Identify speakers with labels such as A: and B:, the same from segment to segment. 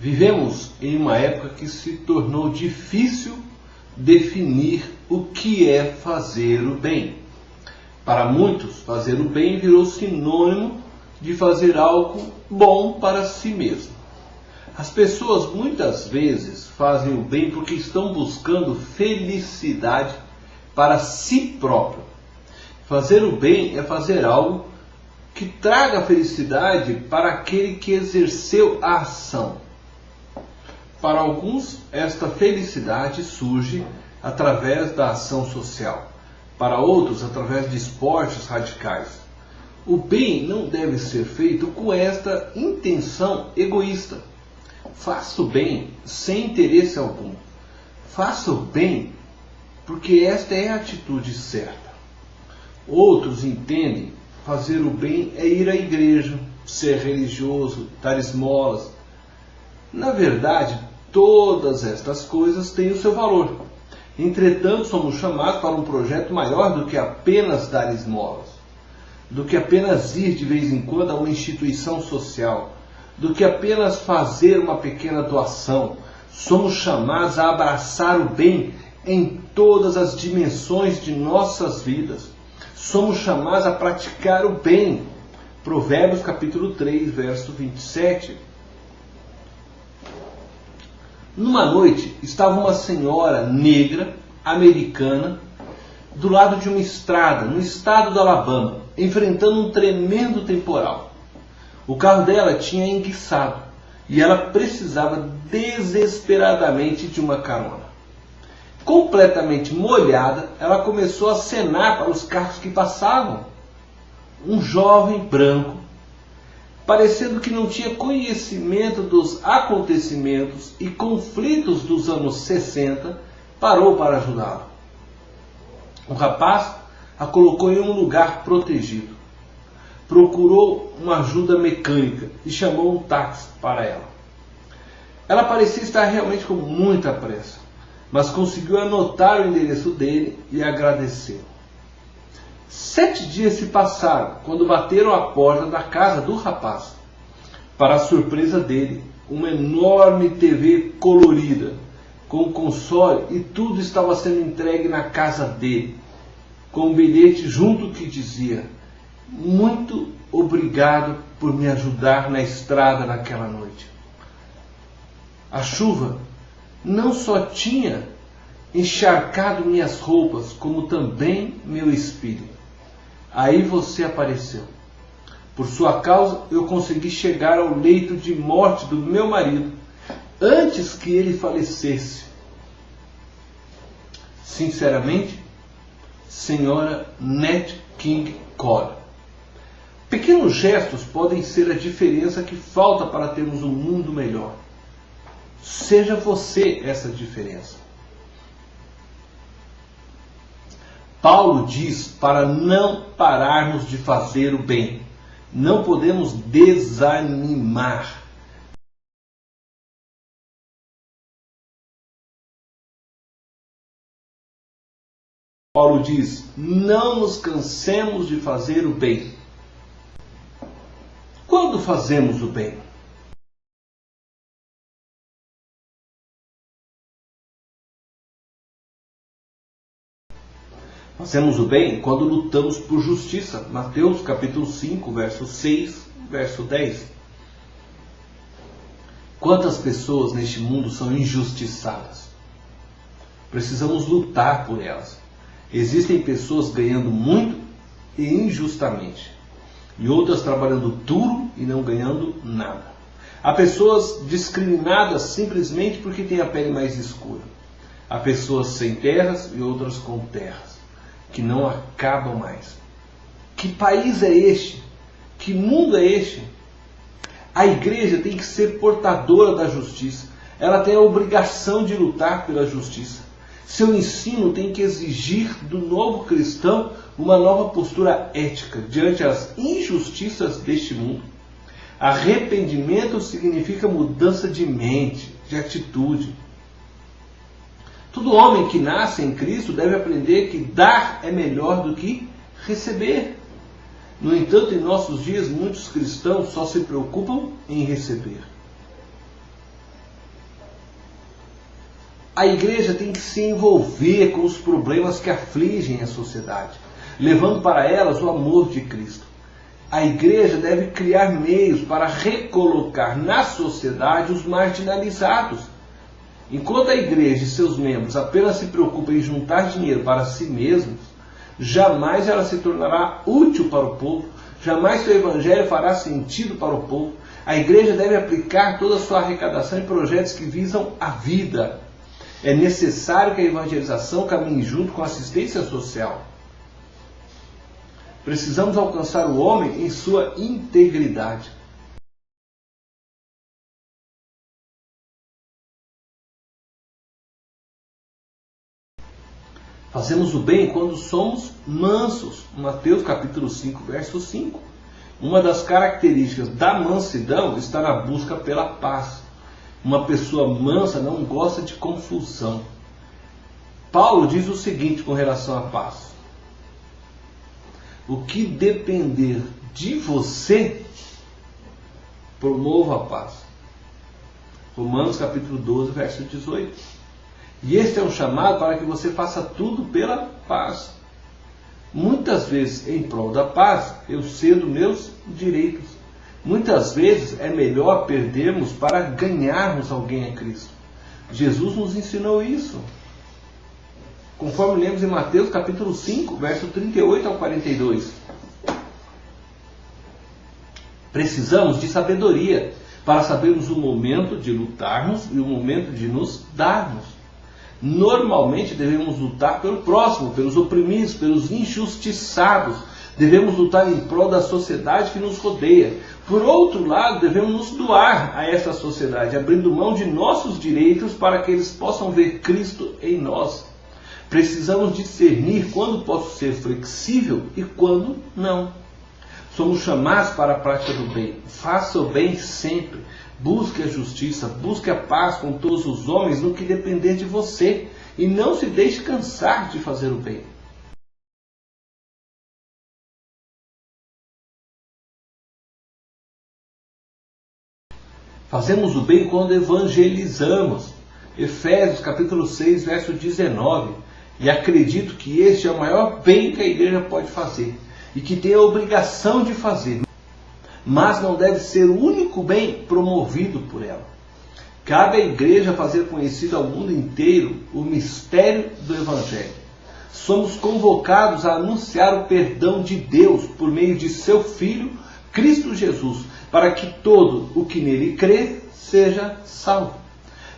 A: Vivemos em uma época que se tornou difícil definir o que é fazer o bem. Para muitos, fazer o bem virou sinônimo de fazer algo bom para si mesmo. As pessoas muitas vezes fazem o bem porque estão buscando felicidade para si próprio. Fazer o bem é fazer algo que traga felicidade para aquele que exerceu a ação. Para alguns, esta felicidade surge através da ação social. Para outros, através de esportes radicais. O bem não deve ser feito com esta intenção egoísta. Faça o bem sem interesse algum. Faça o bem porque esta é a atitude certa. Outros entendem fazer o bem é ir à igreja, ser religioso, dar esmolas. Na verdade, todas estas coisas têm o seu valor. Entretanto, somos chamados para um projeto maior do que apenas dar esmolas, do que apenas ir de vez em quando a uma instituição social, do que apenas fazer uma pequena doação. Somos chamados a abraçar o bem em todas as dimensões de nossas vidas. Somos chamados a praticar o bem. Provérbios capítulo 3, verso 27. Numa noite, estava uma senhora negra, americana, do lado de uma estrada, no estado do Alabama, enfrentando um tremendo temporal. O carro dela tinha enguiçado e ela precisava desesperadamente de uma carona. Completamente molhada, ela começou a acenar para os carros que passavam. Um jovem branco, parecendo que não tinha conhecimento dos acontecimentos e conflitos dos anos 60, parou para ajudá-la. O rapaz a colocou em um lugar protegido. Procurou uma ajuda mecânica e chamou um táxi para ela. Ela parecia estar realmente com muita pressa, mas conseguiu anotar o endereço dele e agradeceu. 7 dias se passaram quando bateram à porta da casa do rapaz. Para a surpresa dele, uma enorme TV colorida, com console e tudo estava sendo entregue na casa dele, com um bilhete junto que dizia: "Muito obrigado por me ajudar na estrada naquela noite." A chuva não só tinha encharcado minhas roupas, como também meu espírito. Aí você apareceu. Por sua causa, eu consegui chegar ao leito de morte do meu marido, antes que ele falecesse. Sinceramente, senhora Nat King Cole. Pequenos gestos podem ser a diferença que falta para termos um mundo melhor. Seja você essa diferença. Paulo diz para não pararmos de fazer o bem. Não podemos desanimar. Paulo diz: não nos cansemos de fazer o bem. Quando fazemos o bem? Fazemos o bem quando lutamos por justiça. Mateus capítulo 5, verso 6, verso 10. Quantas pessoas neste mundo são injustiçadas? Precisamos lutar por elas. Existem pessoas ganhando muito e injustamente, e outras trabalhando duro e não ganhando nada. Há pessoas discriminadas simplesmente porque têm a pele mais escura. Há pessoas sem terras e outras com terras, que não acabam mais. Que país é este? Que mundo é este? A igreja tem que ser portadora da justiça. Ela tem a obrigação de lutar pela justiça. Seu ensino tem que exigir do novo cristão uma nova postura ética diante das injustiças deste mundo. Arrependimento significa mudança de mente, de atitude. Todo homem que nasce em Cristo deve aprender que dar é melhor do que receber. No entanto, em nossos dias, muitos cristãos só se preocupam em receber. A igreja tem que se envolver com os problemas que afligem a sociedade, levando para elas o amor de Cristo. A igreja deve criar meios para recolocar na sociedade os marginalizados. Enquanto a igreja e seus membros apenas se preocupam em juntar dinheiro para si mesmos, jamais ela se tornará útil para o povo, jamais seu evangelho fará sentido para o povo. A igreja deve aplicar toda a sua arrecadação em projetos que visam a vida. É necessário que a evangelização caminhe junto com a assistência social. Precisamos alcançar o homem em sua integridade. Fazemos o bem quando somos mansos. Mateus capítulo 5, verso 5. Uma das características da mansidão está na busca pela paz. Uma pessoa mansa não gosta de confusão. Paulo diz o seguinte com relação à paz: o que depender de você, promova a paz. Romanos capítulo 12, verso 18. E este é um chamado para que você faça tudo pela paz. Muitas vezes, em prol da paz, eu cedo meus direitos. Muitas vezes é melhor perdermos para ganharmos alguém a Cristo. Jesus nos ensinou isso. Conforme lemos em Mateus capítulo 5, verso 38 ao 42. Precisamos de sabedoria para sabermos o momento de lutarmos e o momento de nos darmos. Normalmente devemos lutar pelo próximo, pelos oprimidos, pelos injustiçados. Devemos lutar em prol da sociedade que nos rodeia. Por outro lado, devemos nos doar a essa sociedade, abrindo mão de nossos direitos para que eles possam ver Cristo em nós. Precisamos discernir quando posso ser flexível e quando não. Somos chamados para a prática do bem. Faça o bem sempre. Busque a justiça, busque a paz com todos os homens no que depender de você. E não se deixe cansar de fazer o bem. Fazemos o bem quando evangelizamos. Efésios capítulo 6, verso 19. E acredito que este é o maior bem que a igreja pode fazer. E que tem a obrigação de fazer. Mas não deve ser o único bem promovido por ela. Cabe à igreja fazer conhecido ao mundo inteiro o mistério do Evangelho. Somos convocados a anunciar o perdão de Deus por meio de seu Filho, Cristo Jesus, para que todo o que nele crê seja salvo.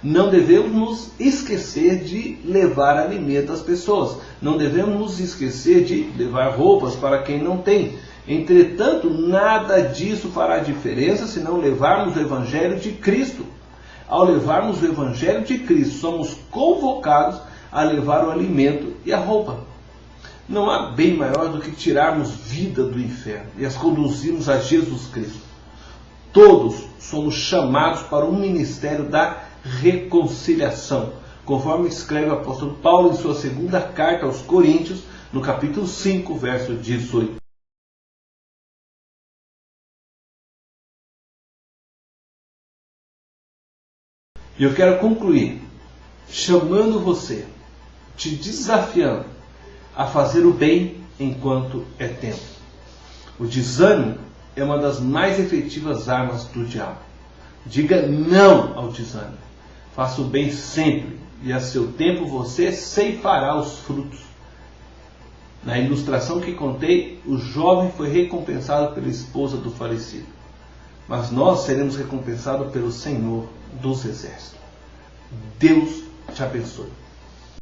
A: Não devemos nos esquecer de levar alimento às pessoas. Não devemos nos esquecer de levar roupas para quem não tem. Entretanto, nada disso fará diferença se não levarmos o Evangelho de Cristo. Ao levarmos o Evangelho de Cristo, somos convocados a levar o alimento e a roupa. Não há bem maior do que tirarmos vida do inferno e as conduzirmos a Jesus Cristo. Todos somos chamados para um ministério da reconciliação, conforme escreve o apóstolo Paulo em sua segunda carta aos Coríntios, no capítulo 5, verso 18. E eu quero concluir chamando você, te desafiando a fazer o bem enquanto é tempo. O desânimo é uma das mais efetivas armas do diabo. Diga não ao desânimo. Faça o bem sempre e a seu tempo você ceifará os frutos. Na ilustração que contei, o jovem foi recompensado pela esposa do falecido. Mas nós seremos recompensados pelo Senhor dos Exércitos. Deus te abençoe.